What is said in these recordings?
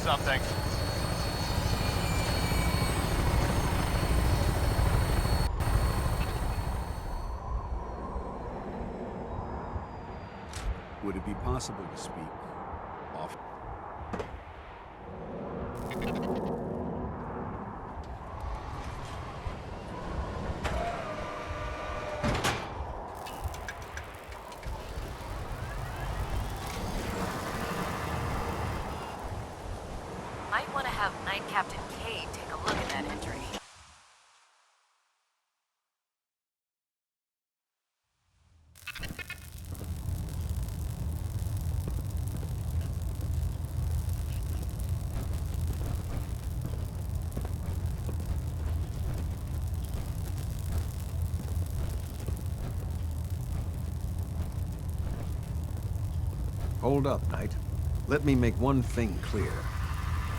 something. Would it be possible to speak off? Might want to have Knight Captain Cade take a look at that entry. Hold up, Knight. Let me make one thing clear.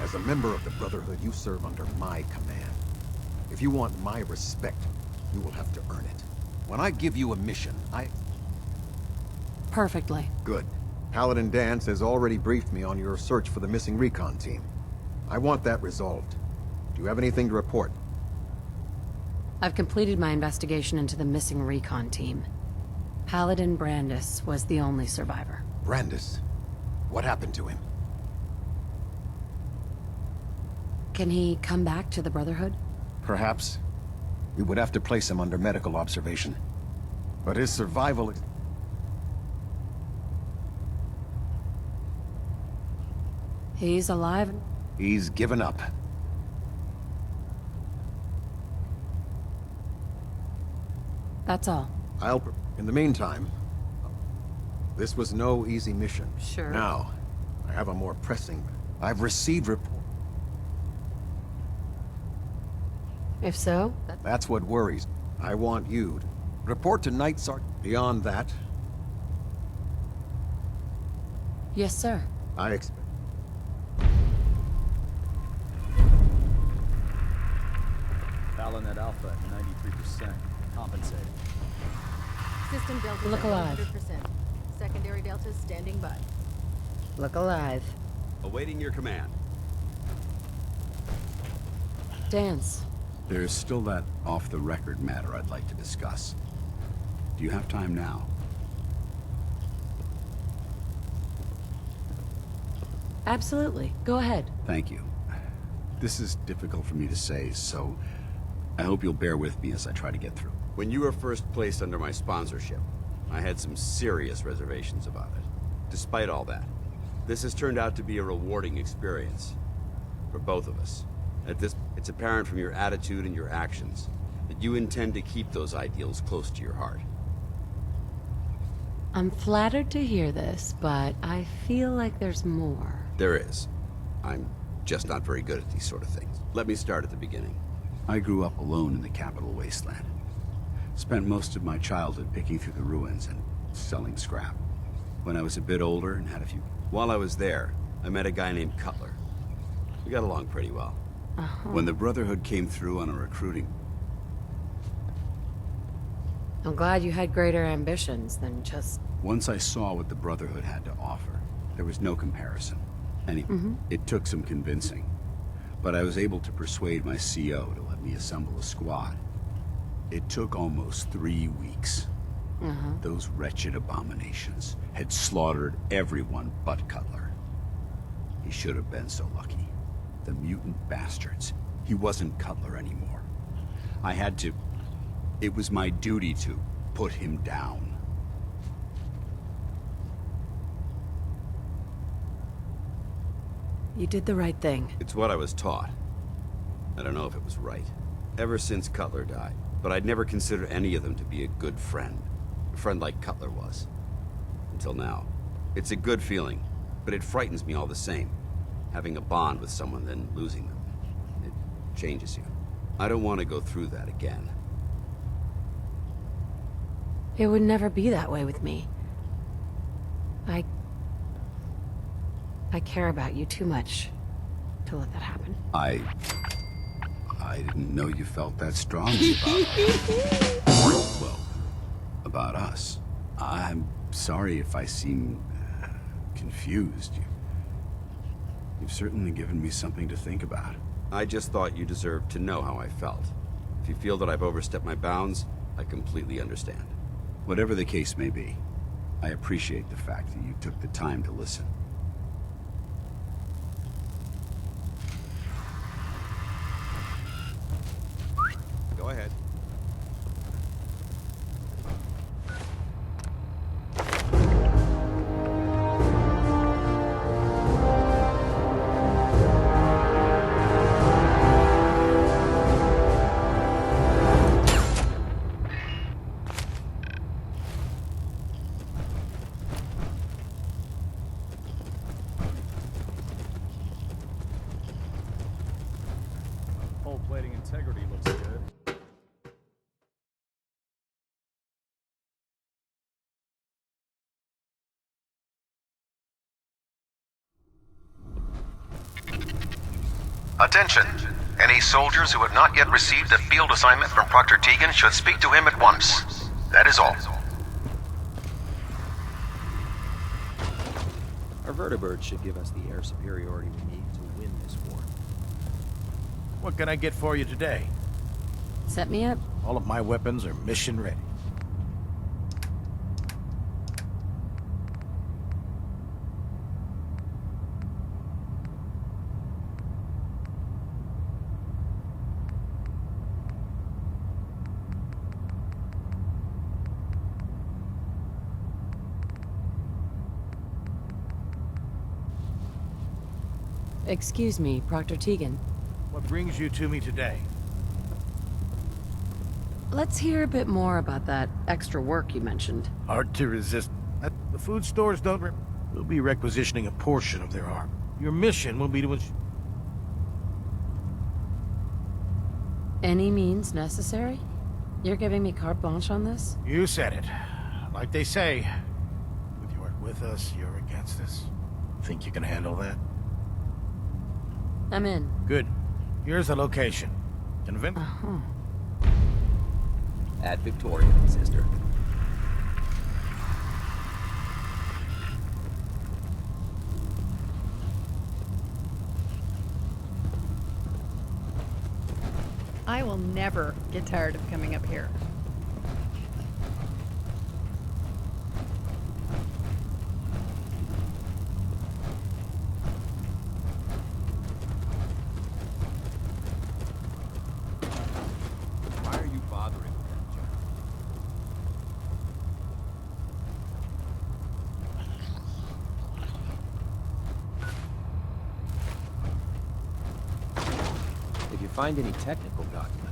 As a member of the Brotherhood, you serve under my command. If you want my respect, you will have to earn it. When I give you a mission, Perfectly. Good. Paladin Danse has already briefed me on your search for the missing recon team. I want that resolved. Do you have anything to report? I've completed my investigation into the missing recon team. Paladin Brandis was the only survivor. Brandis? What happened to him? Can he come back to the Brotherhood? Perhaps. We would have to place him under medical observation. But his survival is... He's alive? He's given up. That's all. In the meantime, this was no easy mission. Sure. Now, I have a more pressing... I've received report. If so, That's what worries. I want you to report to Knight Sergeant. Beyond that, yes, sir. I expect... Fallon at Alpha at 93%. Compensated. System delta Look alive. 100%. Secondary deltas standing by. Look alive. Awaiting your command. Dance. There's still that off-the-record matter I'd like to discuss. Do you have time now? Absolutely. Go ahead. Thank you. This is difficult for me to say, so I hope you'll bear with me as I try to get through. When you were first placed under my sponsorship, I had some serious reservations about it. Despite all that, this has turned out to be a rewarding experience for both of us. It's apparent from your attitude and your actions that you intend to keep those ideals close to your heart. I'm flattered to hear this, but I feel like there's more. There is. I'm just not very good at these sort of things. Let me start at the beginning. I grew up alone in the capital wasteland. Spent most of my childhood picking through the ruins and selling scrap. When I was a bit older and had a few... While I was there, I met a guy named Cutler. We got along pretty well. When the Brotherhood came through on a recruiting... I'm glad you had greater ambitions than just... Once I saw what the Brotherhood had to offer, there was no comparison. It took some convincing. But I was able to persuade my CO to let me assemble a squad. It took almost 3 weeks. Those wretched abominations had slaughtered everyone but Cutler. He should have been so lucky. The mutant bastards. He wasn't Cutler anymore. I had to... It was my duty to put him down. You did the right thing. It's what I was taught. I don't know if it was right. Ever since Cutler died. But I'd never considered any of them to be a good friend. A friend like Cutler was. Until now. It's a good feeling, but it frightens me all the same. Having a bond with someone, then losing them. It changes you. I don't want to go through that again. It would never be that way with me. I care about you too much to let that happen. I didn't know you felt that strongly about well, about us. I'm sorry if I seem confused. You've certainly given me something to think about. I just thought you deserved to know how I felt. If you feel that I've overstepped my bounds, I completely understand. Whatever the case may be, I appreciate the fact that you took the time to listen. Go ahead. Hull plating integrity looks good. Attention! Any soldiers who have not yet received a field assignment from Proctor Tegan should speak to him at once. That is all. Our vertibird should give us the air superiority we need to win this war. What can I get for you today? Set me up. All of my weapons are mission ready. Excuse me, Proctor Tegan. What brings you to me today? Let's hear a bit more about that extra work you mentioned. Hard to resist. The food stores don't We'll be requisitioning a portion of their arm. Your mission will be to Any means necessary? You're giving me carte blanche on this? You said it. Like they say, if you're with us, you're against us. Think you can handle that? I'm in. Good. Here's the location. Convince? At Victoria, sister. I will never get tired of coming up here. Why are you bothering with that, John? If you find any technical documents,